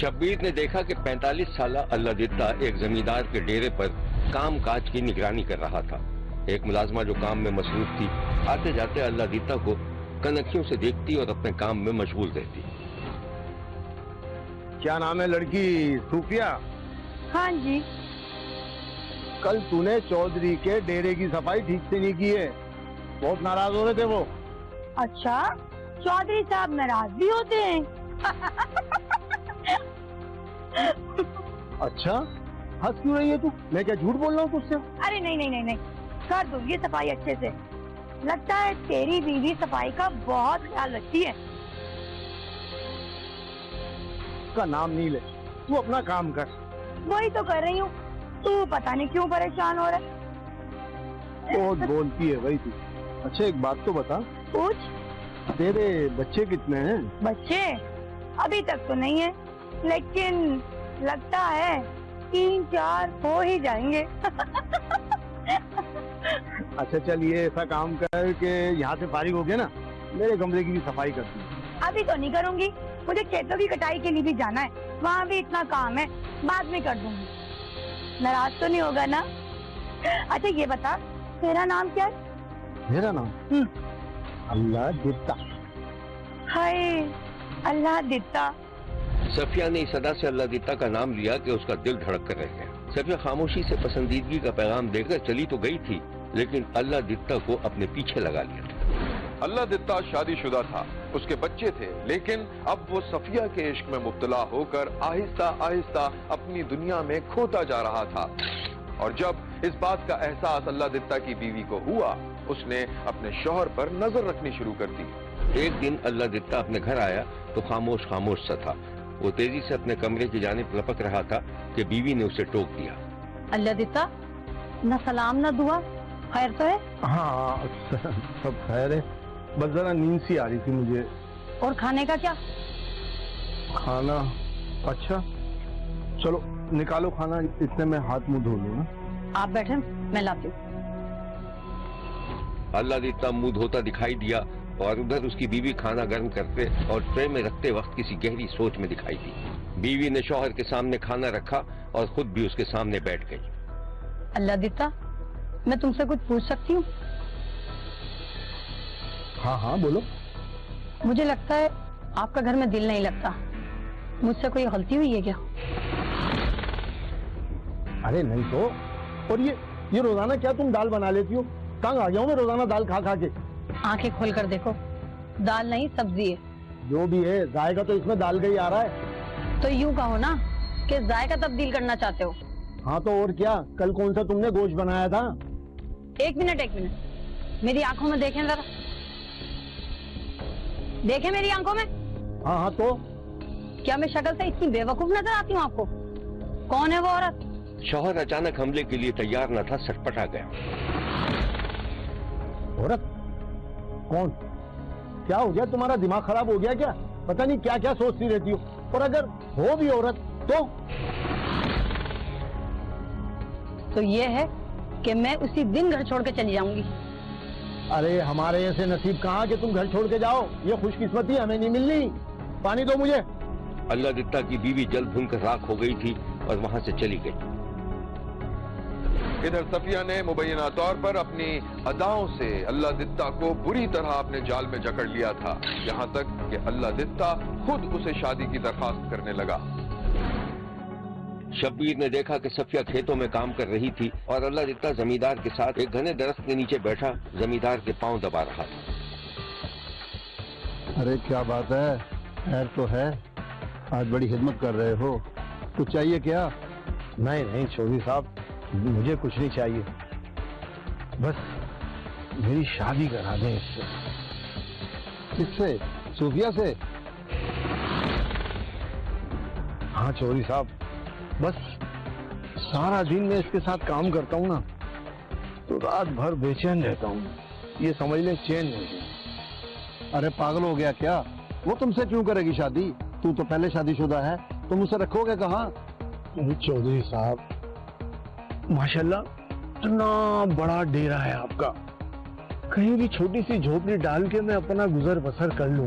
شبیر نے دیکھا کہ 45 سالہ اللہ دتا ایک زمیندار کے ڈیرے پر کام کاج کی نگرانی کر رہا تھا۔ ایک ملازمہ جو کام میں مصروف تھی آتے جاتے اللہ دتا کو کنکھیوں سے دیکھتی اور اپنے کام میں مشغول رہتی۔ کیا نام ہے لڑکی؟ صوفیہ؟ ہاں جی۔ کل تو نے چودھری کے ڈیرے کی صفائی ٹھیک سے نہیں کی ہے، بہت ناراض ہو رہے تھے وہ۔ اچھا، چودھری صاحب ناراض بھی ہوتے ہیں؟ اچھا، ہنس کیوں رہی ہے تو؟ میں کیا جھوٹ بول رہا ہوں تجھ سے؟ ارے نہیں، کر دوں گی صفائی اچھے سے۔ لگتا ہے تیری بیوی صفائی کا بہت خیال رکھتی ہے۔ اس کا نام نہیں لے، تو اپنا کام کر۔ وہی تو کر رہی ہوں، تو پتہ نہیں کیوں پریشان ہو رہا ہے۔ بہت بولتی ہے بھائی تو۔ اچھا ایک بات تو بتا، پوچھ۔ تیرے بچے کتنے ہیں؟ بچے ابھی تک تو نہیں ہے، لیکن لگتا ہے 3-4 ہو ہی جائیں گے۔ اچھا چل یہ ایسا کام کر کہ یہاں سے فارغ ہو گیا نا، میرے کمرے کی بھی صفائی کرتی ہے۔ ابھی تو نہیں کروں گی، مجھے کھیتوں کی کٹائی کے لیے بھی جانا ہے، وہاں بھی اتنا کام ہے، بعد میں کر دوں گی۔ ناراض تو نہیں ہوگا نا؟ اچھا یہ بتا، تیرا نام کیا ہے؟ میرا نام اللہ دتا۔ ہائے اللہ دتا۔ صفیہ نے اس ادا سے اللہ دتا کا نام لیا کہ اس کا دل دھڑک کر رہ گیا۔ صفیہ خاموشی سے پسندیدگی کا پیغام دے کر چلی تو گئی تھی، لیکن اللہ دتا کو اپنے پیچھے لگا لیا تھا۔ اللہ دتا شادی شدہ تھا، اس کے بچے تھے، لیکن اب وہ صفیہ کے عشق میں مبتلا ہو کر آہستہ آہستہ اپنی دنیا میں کھوتا جا رہا تھا۔ اور جب اس بات کا احساس اللہ دتا کی بیوی کو ہوا، اس نے اپنے شوہر پر نظر رکھنی شروع کر دی۔ ایک دن اللہ دتا اپنے گھر آیا تو خاموش سا تھا۔ وہ تیزی سے اپنے کمرے کی جانب لپک رہا تھا کہ بیوی نے اسے ٹوک دیا۔ اللہ دتا، نہ سلام نہ دعا، خیر تو ہے؟ ہاں سب خیر ہے، بس ذرا نیند سی آ رہی تھی مجھے۔ اور کھانے کا کیا؟ کھانا؟ اچھا چلو نکالو کھانا، اتنے میں ہاتھ منہ دھو لوں نا۔ آپ بیٹھیں، میں لاتی ہوں۔ اللہ دتا منہ دھوتا دکھائی دیا اور ادھر اس کی بیوی کھانا گرم کرتے اور ٹرے میں رکھتے وقت کسی گہری سوچ میں دکھائی دی۔ بیوی نے شوہر کے سامنے کھانا رکھا اور خود بھی اس کے سامنے بیٹھ گئی۔ اللہ دتا، میں تم سے کچھ پوچھ سکتی ہوں؟ ہاں بولو۔ مجھے لگتا ہے آپ کا گھر میں دل نہیں لگتا، مجھ سے کوئی غلطی ہوئی ہے کیا؟ ارے نہیں تو، اور یہ روزانہ کیا تم دال بنا لیتی ہو؟ تنگ آ گیا ہوں میں روزانہ دال کھا کے۔ آنکھیں کھول کر دیکھو، دال نہیں سبزی ہے۔ جو بھی ہے ذائقہ تو اس میں دال کا ہی آ رہا ہے۔ تو یوں کہو نا کہ ذائقہ تبدیل کرنا چاہتے ہو۔ ہاں تو اور کیا، کل کون سا تم نے گوشت بنایا تھا؟ ایک منٹ میری آنکھوں میں دیکھیں ذرا، دیکھیں میری آنکھوں میں۔ ہاں تو کیا میں شکل سے اتنی بے وقوف نظر آتی ہوں آپ کو؟ کون ہے وہ عورت؟ شوہر اچانک حملے کے لیے تیار نہ تھا، سٹپٹا گیا۔ عورت؟ کون؟ کیا ہو گیا تمہارا؟ دماغ خراب ہو گیا کیا؟ پتہ نہیں کیا کیا سوچتی رہتی ہو، اور اگر ہو بھی عورت تو یہ ہے کہ میں اسی دن گھر چھوڑ کے چلی جاؤں گی۔ ارے ہمارے ایسے نصیب کہاں کہ تم گھر چھوڑ کے جاؤ، یہ خوش قسمتی ہمیں نہیں ملنی۔ پانی دو مجھے۔ اللہ دتا کی بیوی جل بھن کر راکھ ہو گئی تھی اور وہاں سے چلی گئی۔ ادھر صفیہ نے مبینہ طور پر اپنی اداؤں سے اللہ دتا کو بری طرح اپنے جال میں جکڑ لیا تھا، یہاں تک کہ اللہ دتا خود اسے شادی کی درخواست کرنے لگا۔ شبیر نے دیکھا کہ صفیہ کھیتوں میں کام کر رہی تھی اور اللہ دتا زمیندار کے ساتھ ایک گھنے درخت کے نیچے بیٹھا زمیندار کے پاؤں دبا رہا تھا۔ ارے کیا بات ہے، خیر تو ہے، آج بڑی خدمت کر رہے ہو، کچھ چاہیے کیا؟ نہیں چودھری صاحب، مجھے کچھ نہیں چاہیے، بس میری شادی کرا دیں اس سے۔ کس سے؟ صوفیہ سے؟ ہاں چودھری صاحب، بس سارا دن میں اس کے ساتھ کام کرتا ہوں نا تو رات بھر بے چین رہتا ہوں، یہ سمجھ لیں چین نہیں۔ ارے پاگل ہو گیا کیا؟ وہ تم سے کیوں کرے گی شادی؟ تو پہلے شادی شدہ ہے، تم اسے رکھو گے کہاں؟ چودھری صاحب ماشاءاللہ اتنا بڑا ڈیرا ہے آپ کا، کہیں بھی چھوٹی سی جھوپڑی ڈال کے میں اپنا گزر بسر کر لوں،